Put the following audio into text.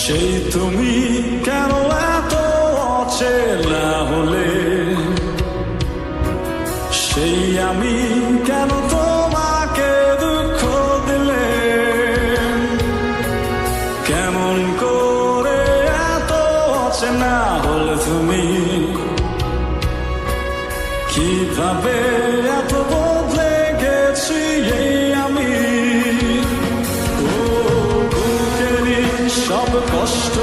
সেই তুমি কেন এত অচেনা হলে, সেই আমি কেন তোমাকে দুঃখ দিলে, কেমন করে এত অচেনা হলে তুমি, কিভাবে এত বদলে গেছি এই আমি। ও বুকেরই সব কষ্ট